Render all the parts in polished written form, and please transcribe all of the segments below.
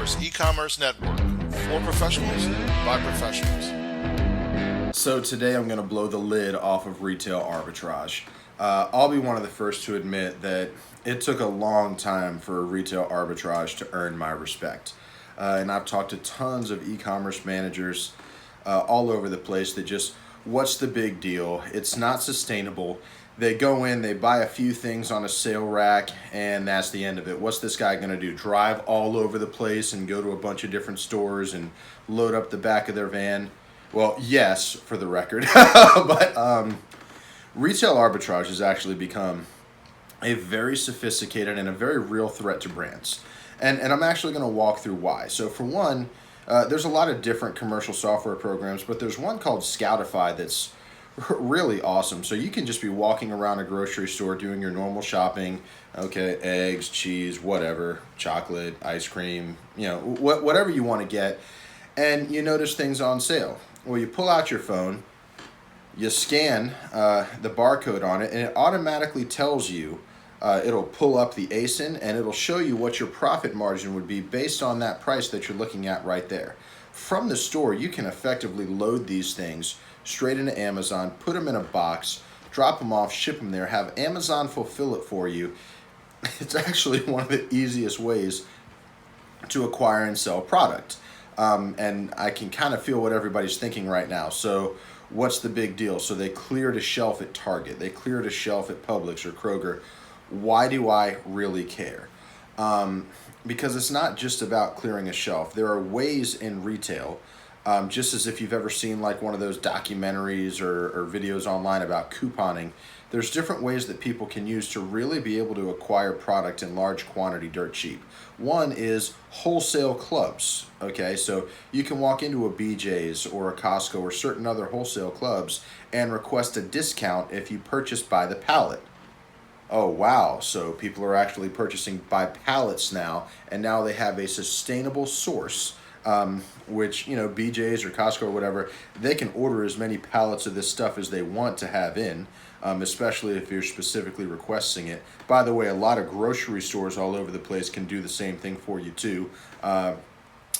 Source e-commerce network for professionals by professionals. So today I'm going to blow the lid off of retail arbitrage. I'll be one of the first to admit that it took a long time for retail arbitrage to earn my respect. And I've talked to tons of e-commerce managers all over the place that just, what's the big deal? It's not sustainable. They go in, they buy a few things on a sale rack, and that's the end of it. What's this guy going to do? Drive all over the place and go to a bunch of different stores and load up the back of their van? Well, yes, for the record. But retail arbitrage has actually become a very sophisticated and a very real threat to brands. And I'm actually going to walk through why. So for one, there's a lot of different commercial software programs, but there's one called Scoutify that's really awesome. So you can just be walking around a grocery store doing your normal shopping, okay, eggs, cheese, whatever, chocolate, ice cream, whatever you want to get, and you notice things on sale. Well, you pull out your phone, you scan the barcode on it, and it automatically tells you, it'll pull up the ASIN, and it'll show you what your profit margin would be based on that price that you're looking at right there. From the store, you can effectively load these things straight into Amazon, put them in a box, drop them off, ship them there, have Amazon fulfill it for you. It's actually one of the easiest ways to acquire and sell product. And I can kind of feel what everybody's thinking right now. So what's the big deal? So they cleared a shelf at Target. They cleared a shelf at Publix or Kroger. Why do I really care? Because it's not just about clearing a shelf. There are ways in retail, just as if you've ever seen like one of those documentaries or videos online about couponing, there's different ways that people can use to really be able to acquire product in large quantity dirt cheap. One is wholesale clubs, okay? So you can walk into a BJ's or a Costco or certain other wholesale clubs and request a discount if you purchase by the pallet. Oh, wow. So people are actually purchasing by pallets now, and now they have a sustainable source, which, BJ's or Costco or whatever, they can order as many pallets of this stuff as they want to have in, especially if you're specifically requesting it. By the way, a lot of grocery stores all over the place can do the same thing for you too, and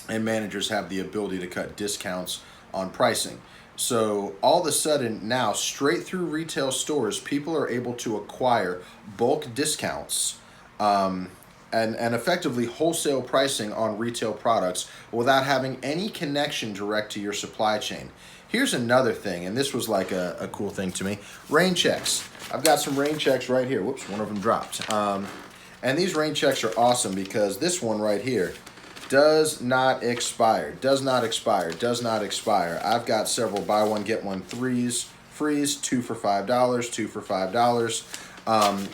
managers have the ability to cut discounts on pricing. So all of a sudden now, straight through retail stores, people are able to acquire bulk discounts and effectively wholesale pricing on retail products without having any connection direct to your supply chain. Here's another thing, and this was like a cool thing to me. Rain checks. I've got some rain checks right here. Whoops, one of them dropped. And these rain checks are awesome because this one right here does not expire. I've got several buy one, get one frees, 2 for $5, 2 for $5,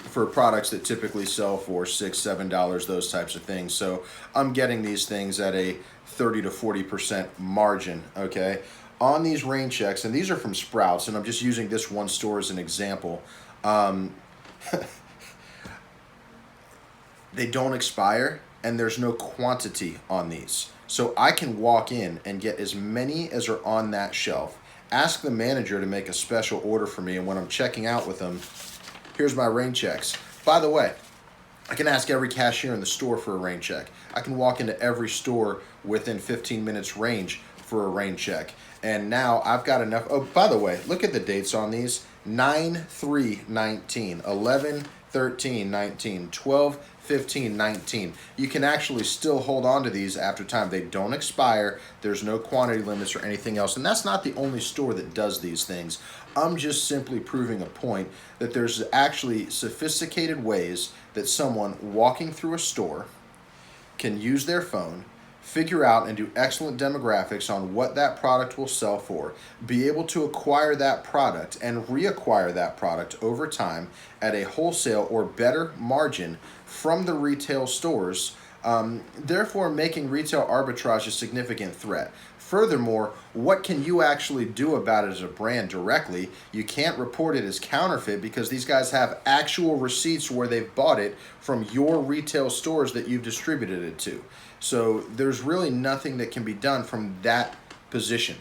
for products that typically sell for $6, $7, those types of things. So I'm getting these things at a 30 to 40% margin, okay, on these rain checks. And these are from Sprouts, and I'm just using this one store as an example. They don't expire, and there's no quantity on these. So I can walk in and get as many as are on that shelf, ask the manager to make a special order for me, and when I'm checking out with them, here's my rain checks. By the way, I can ask every cashier in the store for a rain check. I can walk into every store within 15 minutes range for a rain check. And now I've got enough. Oh, by the way, look at the dates on these. 9/3/19, 11/13/19, 12/15/19. You can actually still hold on to these after time. They don't expire. There's no quantity limits or anything else. And that's not the only store that does these things. I'm just simply proving a point that there's actually sophisticated ways that someone walking through a store can use their phone, figure out and do excellent demographics on what that product will sell for, be able to acquire that product and reacquire that product over time at a wholesale or better margin from the retail stores, therefore making retail arbitrage a significant threat. Furthermore, what can you actually do about it as a brand directly? You can't report it as counterfeit because these guys have actual receipts where they've bought it from your retail stores that you've distributed it to. So there's really nothing that can be done from that position.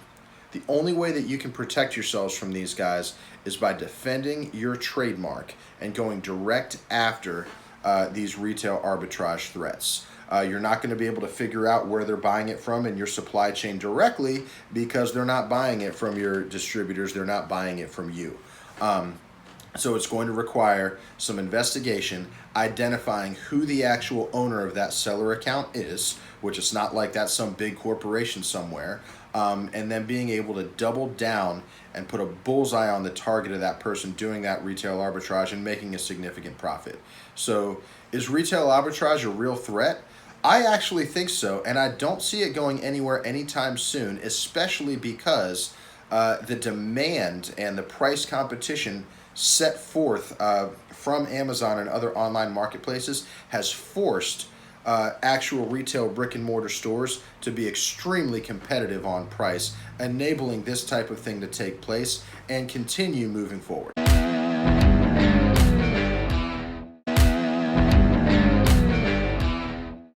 The only way that you can protect yourselves from these guys is by defending your trademark and going direct after these retail arbitrage threats. You're not going to be able to figure out where they're buying it from in your supply chain directly because they're not buying it from your distributors. They're not buying it from you. So it's going to require some investigation, identifying who the actual owner of that seller account is, which is not like that's some big corporation somewhere, and then being able to double down and put a bullseye on the target of that person doing that retail arbitrage and making a significant profit. So is retail arbitrage a real threat? I actually think so, and I don't see it going anywhere anytime soon, especially because the demand and the price competition set forth from Amazon and other online marketplaces has forced actual retail brick and mortar stores to be extremely competitive on price, enabling this type of thing to take place and continue moving forward.